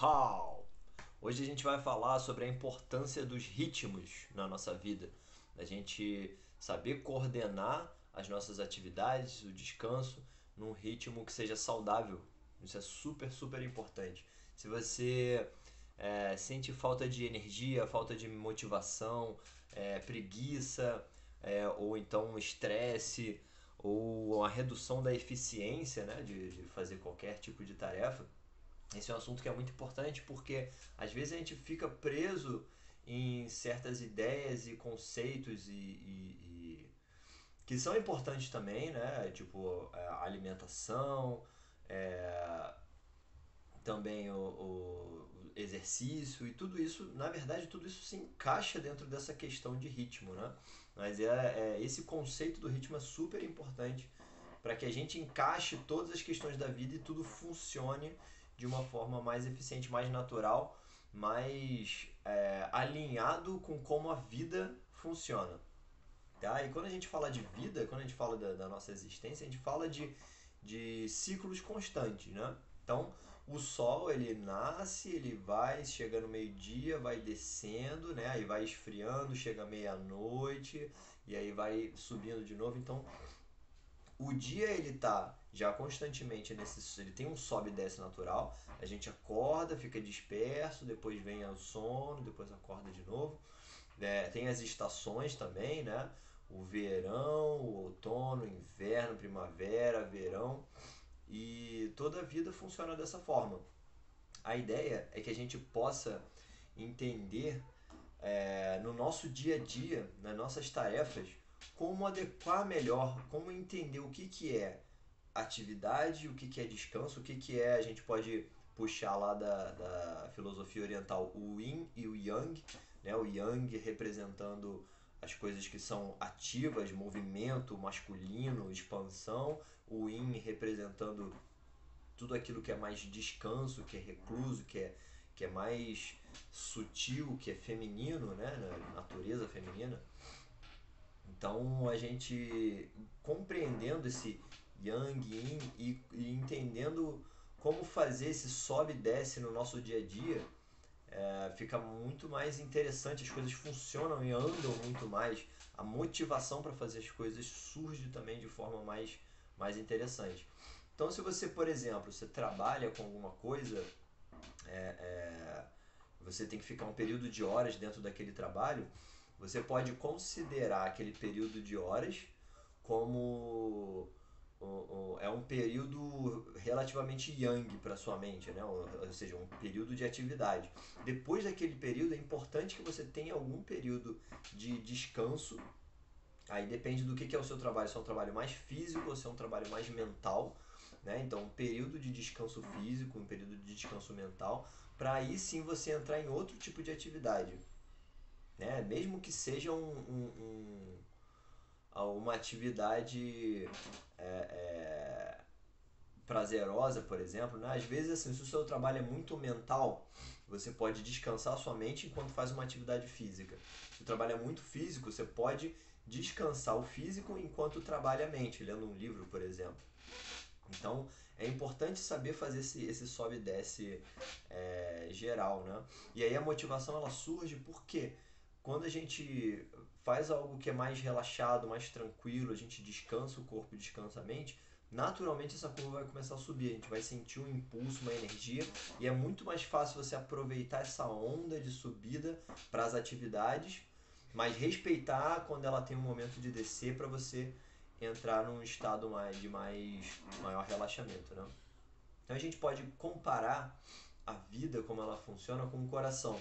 Hall! Hoje a gente vai falar sobre a importância dos ritmos na nossa vida, da gente saber coordenar as nossas atividades, o descanso, num ritmo que seja saudável. Isso é super, super importante. Se você sente falta de energia, falta de motivação, preguiça, ou então estresse, ou a redução da eficiência, né, de fazer qualquer tipo de tarefa, esse é um assunto que é muito importante porque às vezes a gente fica preso em certas ideias e conceitos que são importantes também, né? Tipo alimentação, é, também o exercício e tudo isso, na verdade, tudo isso se encaixa dentro dessa questão de ritmo, né? Mas esse conceito do ritmo é super importante para que a gente encaixe todas as questões da vida e tudo funcione de uma forma mais eficiente, mais natural, mais alinhado com como a vida funciona. Tá? E quando a gente fala de vida, quando a gente fala da nossa existência, a gente fala de ciclos constantes, né? Então, o sol, ele nasce, ele vai, chega no meio-dia, vai descendo, né? Aí vai esfriando, chega meia-noite, e aí vai subindo de novo. Então, o dia ele tá já constantemente nesse, ele tem um sobe e desce natural. A gente acorda, fica disperso, depois vem o sono, depois acorda de novo. Tem as estações também, né? O verão, o outono, inverno, primavera, verão. E toda a vida funciona dessa forma. A ideia é que a gente possa entender no nosso dia a dia, nas nossas tarefas, como adequar melhor, como entender o que é atividade, o que é descanso, o que é, a gente pode puxar lá da filosofia oriental, o yin e o yang, né? O yang representando as coisas que são ativas, movimento masculino, expansão, o yin representando tudo aquilo que é mais descanso, que é recluso, que é mais sutil, que é feminino, né? Natureza feminina. Então a gente compreendendo esse yang, yin e entendendo como fazer esse sobe e desce no nosso dia a dia, fica muito mais interessante, as coisas funcionam e andam muito mais, a motivação para fazer as coisas surge também de forma mais interessante. Então se você, por exemplo, você trabalha com alguma coisa, é, é, você tem que ficar um período de horas dentro daquele trabalho, você pode considerar aquele período de horas como é um período relativamente yang para sua mente, né? Ou seja, um período de atividade. Depois daquele período é importante que você tenha algum período de descanso. Aí depende do que é o seu trabalho, se é um trabalho mais físico ou se é um trabalho mais mental, né? Então, um período de descanso físico, um período de descanso mental, para aí sim você entrar em outro tipo de atividade, né? Mesmo que seja uma atividade prazerosa, por exemplo, né? Às vezes, assim, se o seu trabalho é muito mental, você pode descansar sua mente enquanto faz uma atividade física. Se o trabalho é muito físico, você pode descansar o físico enquanto trabalha a mente, lendo um livro, por exemplo. Então é importante saber fazer esse sobe e desce geral, né? E aí a motivação ela surge porque quando a gente faz algo que é mais relaxado, mais tranquilo, a gente descansa o corpo, descansa a mente, naturalmente essa curva vai começar a subir, a gente vai sentir um impulso, uma energia e é muito mais fácil você aproveitar essa onda de subida para as atividades, mas respeitar quando ela tem um momento de descer para você entrar num estado de maior relaxamento, né? Então a gente pode comparar a vida como ela funciona com o coração,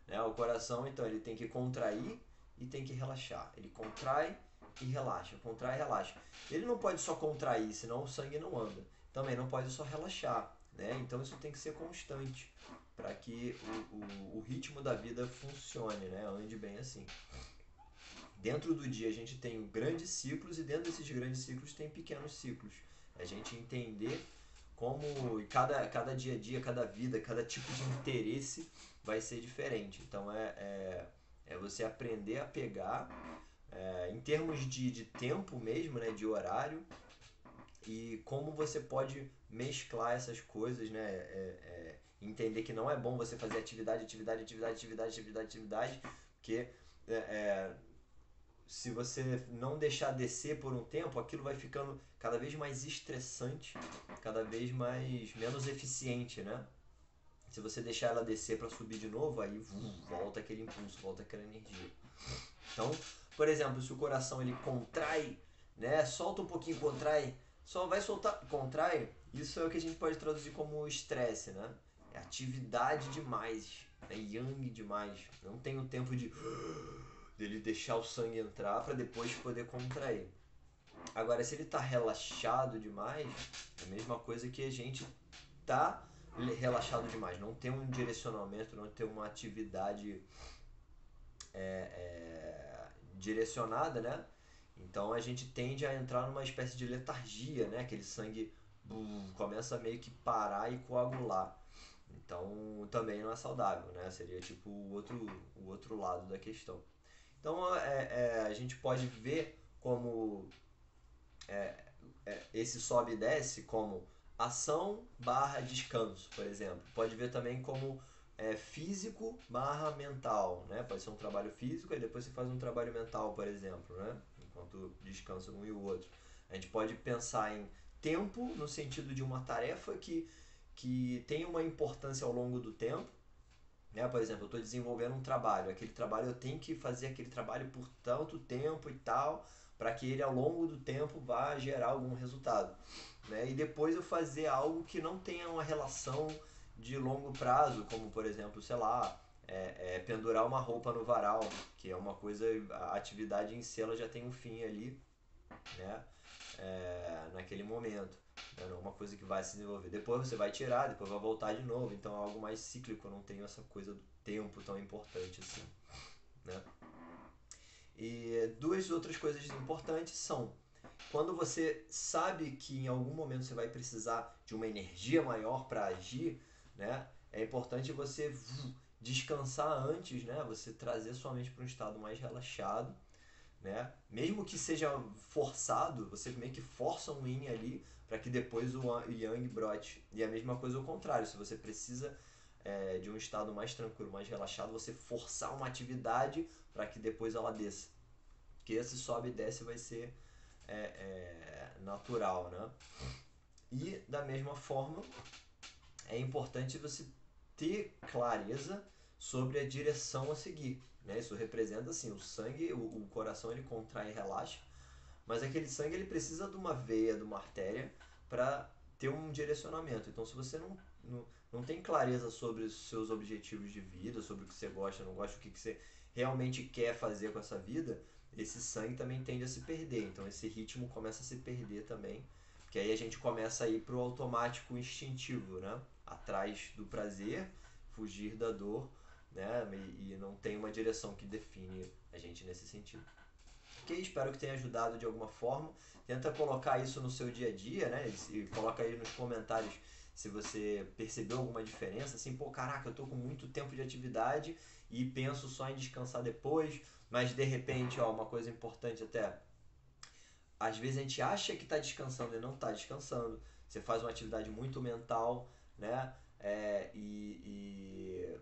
né? O coração então ele tem que contrair e tem que relaxar. Ele contrai e relaxa, contrai e relaxa. Ele não pode só contrair, senão o sangue não anda. Também não pode só relaxar, né? Então isso tem que ser constante para que o ritmo da vida funcione, né? Ande bem assim. Dentro do dia a gente tem grandes ciclos e dentro desses grandes ciclos tem pequenos ciclos. A gente entender como cada dia a dia, cada vida, cada tipo de interesse vai ser diferente. Então é você aprender a pegar em termos de tempo mesmo, né, de horário, e como você pode mesclar essas coisas, né, Entender que não é bom você fazer atividade, porque se você não deixar descer por um tempo, aquilo vai ficando cada vez mais estressante, cada vez mais menos eficiente, né? Se você deixar ela descer para subir de novo, aí volta aquele impulso, volta aquela energia. Então, por exemplo, se o coração ele contrai, né, solta um pouquinho, contrai, só vai soltar, contrai, isso é o que a gente pode traduzir como estresse, né? É atividade demais, é yang demais. Não tem o tempo de dele deixar o sangue entrar para depois poder contrair. Agora, se ele está relaxado demais, é a mesma coisa que a gente tá relaxado demais, não tem um direcionamento, não tem uma atividade direcionada, né? Então a gente tende a entrar numa espécie de letargia, né? Aquele sangue começa a meio que parar e coagular. Então também não é saudável, né? Seria tipo o outro lado da questão. Então a gente pode ver como esse sobe e desce como ação barra descanso, por exemplo. Pode ver também como físico barra mental, né? Pode ser um trabalho físico e depois você faz um trabalho mental, por exemplo, né? Enquanto descansa um e o outro. A gente pode pensar em tempo no sentido de uma tarefa que tem uma importância ao longo do tempo, né? Por exemplo, eu estou desenvolvendo um trabalho, aquele trabalho eu tenho que fazer aquele trabalho por tanto tempo e tal, para que ele ao longo do tempo vá gerar algum resultado, né? E depois eu fazer algo que não tenha uma relação de longo prazo, como por exemplo, sei lá, pendurar uma roupa no varal, que é uma coisa, a atividade em si ela já tem um fim ali, né? Naquele momento. Não é uma coisa que vai se desenvolver. Depois você vai tirar, depois vai voltar de novo. Então é algo mais cíclico, eu não tenho essa coisa do tempo tão importante assim. Né? E duas outras coisas importantes são quando você sabe que em algum momento você vai precisar de uma energia maior para agir, né? É importante você descansar antes, né? Você trazer sua mente para um estado mais relaxado, né? Mesmo que seja forçado, você meio que força um yin ali para que depois o yang brote. E a mesma coisa ao contrário, se você precisa de um estado mais tranquilo, mais relaxado, você forçar uma atividade para que depois ela desça. Porque esse sobe e desce vai ser natural, né? E da mesma forma, é importante você ter clareza sobre a direção a seguir. Né? Isso representa assim, o sangue, o coração ele contrai e relaxa, mas aquele sangue ele precisa de uma veia, de uma artéria para ter um direcionamento. Então se você não tem clareza sobre os seus objetivos de vida, sobre o que você gosta, não gosta, o que você realmente quer fazer com essa vida, esse sangue também tende a se perder. Então esse ritmo começa a se perder também, porque aí a gente começa a ir para o automático instintivo, né? Atrás do prazer, fugir da dor, né? E não tem uma direção que define a gente nesse sentido. Ok, espero que tenha ajudado de alguma forma. Tenta colocar isso no seu dia a dia, né? E coloca aí nos comentários se você percebeu alguma diferença. Assim, pô, caraca, eu tô com muito tempo de atividade e penso só em descansar depois, mas de repente, ó, uma coisa importante até, às vezes a gente acha que está descansando e não está descansando. Você faz uma atividade muito mental, né? E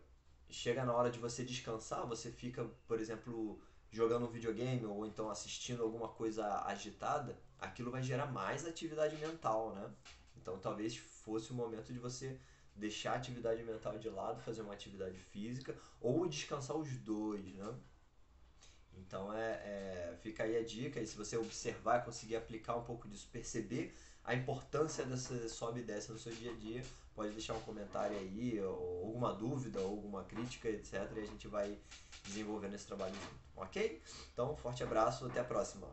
chega na hora de você descansar, você fica, por exemplo, jogando um videogame ou então assistindo alguma coisa agitada, aquilo vai gerar mais atividade mental, né? Então talvez fosse o momento de você deixar a atividade mental de lado, fazer uma atividade física ou descansar os dois, né? Então fica aí a dica, e se você observar, conseguir aplicar um pouco disso, perceber a importância dessa sobe e desce no seu dia a dia, pode deixar um comentário aí, ou alguma dúvida, ou alguma crítica, etc. E a gente vai desenvolvendo esse trabalho junto, ok? Então, forte abraço, até a próxima.